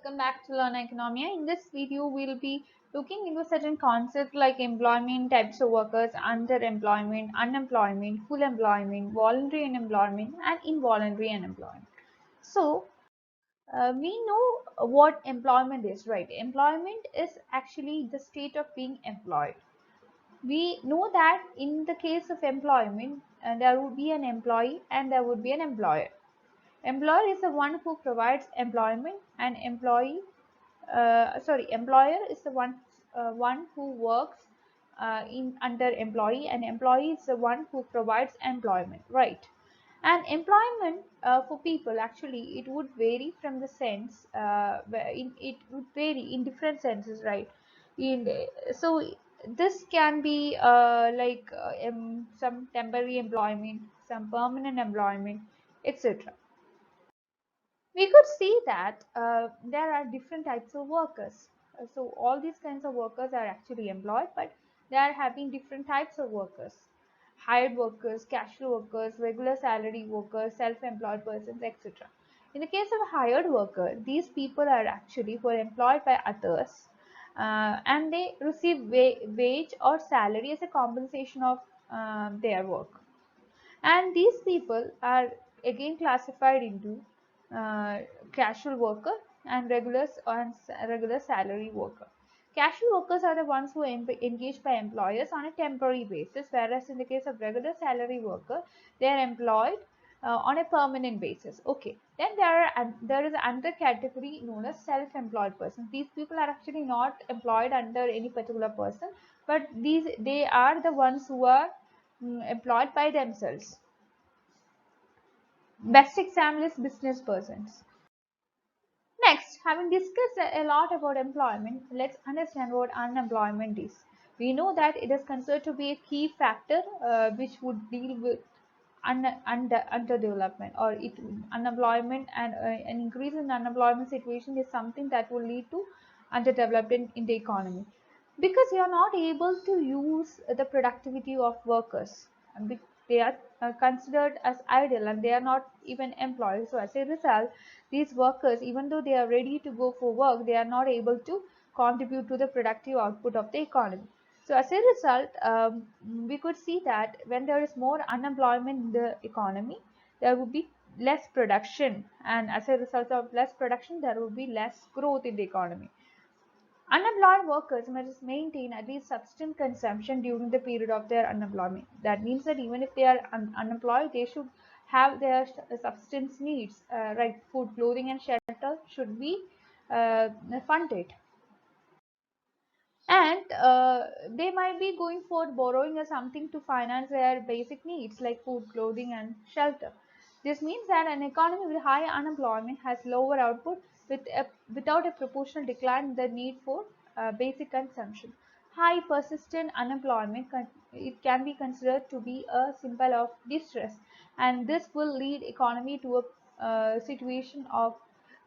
welcome back to Learn Economia. In this video, we'll be looking into certain concepts like employment, types of workers, underemployment, unemployment, full employment, voluntary unemployment, and involuntary unemployment. So, we know what employment is, right? Employment is actually the state of being employed. We know that in the case of employment, there would be an employee and there would be an employer. Employer is the one who provides employment, and employer is the one who works in under employee, and employee is the one who provides employment, right? And employment for people, actually it would vary from the sense, it would vary in different senses, right? in so this can be some temporary employment, some permanent employment, etc. We could see that there are different types of workers. So all these kinds of workers are actually employed, but they are having different types of workers: hired workers, casual workers, regular salary workers, self-employed persons, etc. In the case of a hired worker, these people are actually who are employed by others, and they receive wage or salary as a compensation of their work. And these people are again classified into uh, casual worker and regular salary worker. Casual workers are the ones who are engaged by employers on a temporary basis, whereas in the case of regular salary worker, they are employed on a permanent basis. Okay, then there is another category known as self-employed persons. These people are actually not employed under any particular person, but they are the ones who are employed by themselves. Best example is business persons. Next, having discussed a lot about employment, let's understand what unemployment is. We know that it is considered to be a key factor which would deal with underdevelopment, or unemployment, and an increase in unemployment situation is something that will lead to underdevelopment in the economy, because you are not able to use the productivity of workers. They are considered as idle and they are not even employed. So as a result, these workers, even though they are ready to go for work, they are not able to contribute to the productive output of the economy. So as a result, we could see that when there is more unemployment in the economy, there would be less production, and as a result of less production, there would be less growth in the economy. Unemployed workers must maintain at least sufficient consumption during the period of their unemployment. That means that even if they are unemployed, they should have their subsistence needs, right? Food, clothing, and shelter should be funded. And they might be going for borrowing or something to finance their basic needs like food, clothing, and shelter. This means that an economy with high unemployment has lower output without a proportional decline in the need for basic consumption. High persistent unemployment it can be considered to be a symbol of distress, and this will lead economy to a situation of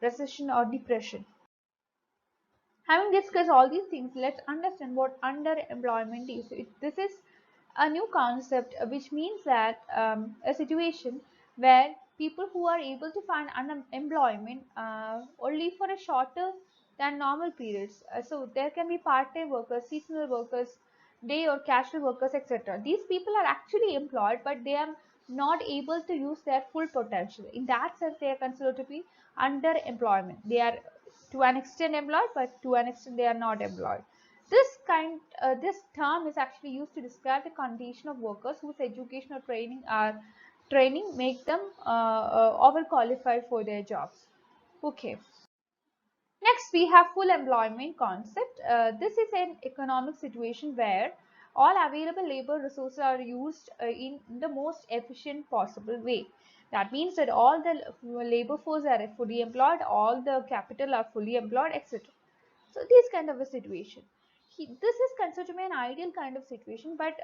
recession or depression. Having discussed all these things, let's understand what underemployment is. This is a new concept, which means that a situation where people who are able to find unemployment only for a shorter than normal periods. So there can be part-time workers, seasonal workers, day or casual workers, etc. These people are actually employed, but they are not able to use their full potential. In that sense, they are considered to be underemployment. They are to an extent employed, but to an extent they are not employed. This term is actually used to describe the condition of workers whose education or training make them overqualified for their jobs. Okay. Next, we have full employment concept. This is an economic situation where all available labor resources are used in the most efficient possible way. That means that all the labor force are fully employed, all the capital are fully employed, etc. So this kind of a situation. This is considered to be an ideal kind of situation, but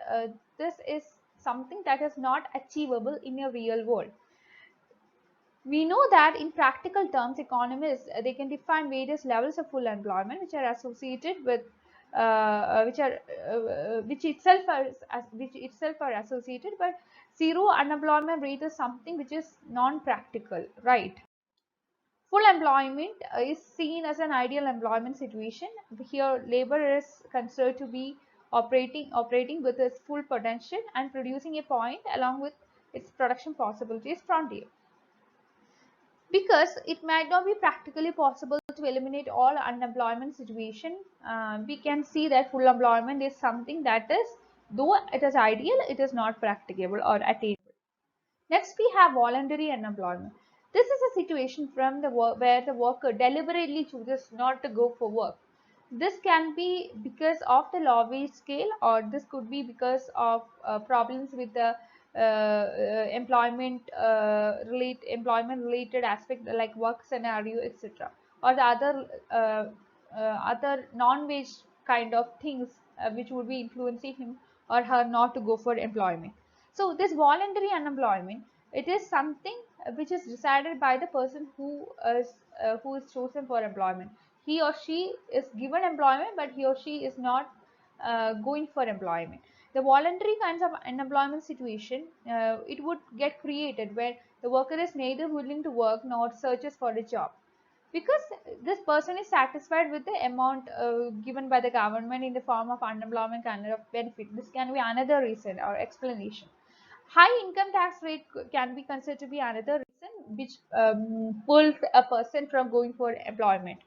this is something that is not achievable in a real world. We know that in practical terms, economists they can define various levels of full employment which are associated with which itself are associated, but zero unemployment rate is something which is non-practical, right? Full employment is seen as an ideal employment situation. Here, labor is considered to be operating with its full potential and producing a point along with its production possibilities frontier. Because it might not be practically possible to eliminate all unemployment situation, we can see that full employment is something that is, though it is ideal, it is not practicable or attainable. Next, we have voluntary unemployment. This is a situation from the where the worker deliberately chooses not to go for work. This can be because of the low wage scale, or this could be because of problems with the employment related aspect like work scenario, etc., or the other non-wage kind of things which would be influencing him or her not to go for employment. So this voluntary unemployment, it is something which is decided by the person who is chosen for employment. He or she is given employment, but he or she is not going for employment. The voluntary kinds of unemployment situation, it would get created where the worker is neither willing to work nor searches for a job, because this person is satisfied with the amount given by the government in the form of unemployment kind of benefit. This can be another reason or explanation. High income tax rate can be considered to be another reason which pulls a person from going for employment.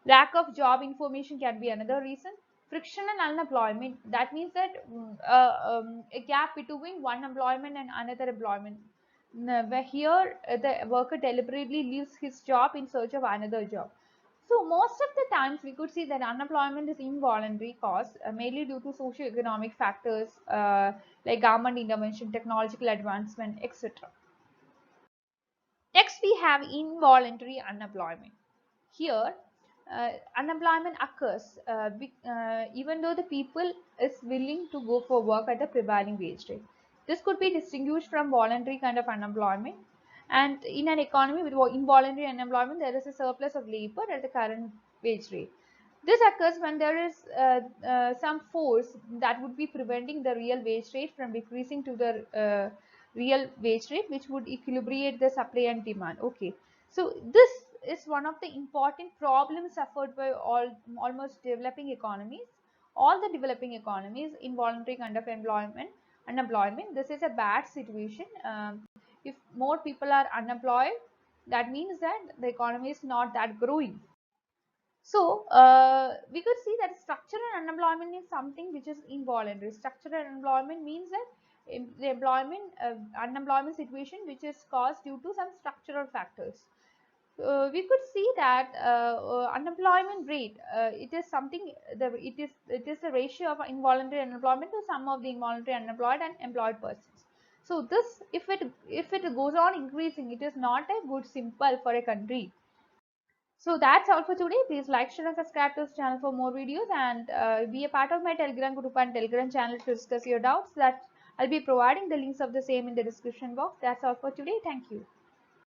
Lack of job information can be another reason. Friction and unemployment, that means that a gap between one employment and another employment, where here the worker deliberately leaves his job in search of another job. So most of the times we could see that unemployment is involuntary cause, mainly due to socio-economic factors like government intervention, technological advancement, etc. Next, we have involuntary unemployment. Here, unemployment occurs even though the people is willing to go for work at the prevailing wage rate. This could be distinguished from voluntary kind of unemployment. And in an economy with involuntary unemployment, there is a surplus of labor at the current wage rate. This occurs when there is some force that would be preventing the real wage rate from decreasing to the real wage rate, which would equilibrate the supply and demand. Okay, so this is one of the important problems suffered by almost developing economies. All the developing economies, involuntary kind of unemployment. This is a bad situation. If more people are unemployed, that means that the economy is not that growing. So we could see that structural unemployment is something which is involuntary. Structural unemployment means that the unemployment situation which is caused due to some structural factors. We could see that unemployment rate, it is something it is the ratio of involuntary unemployment to sum of the involuntary unemployed and employed persons. So this, if it goes on increasing, it is not a good symbol for a country. So that's all for today. Please like, share, and subscribe to this channel for more videos, and be a part of my Telegram group and Telegram channel to discuss your doubts. That I'll be providing the links of the same in the description box. That's all for today. Thank you.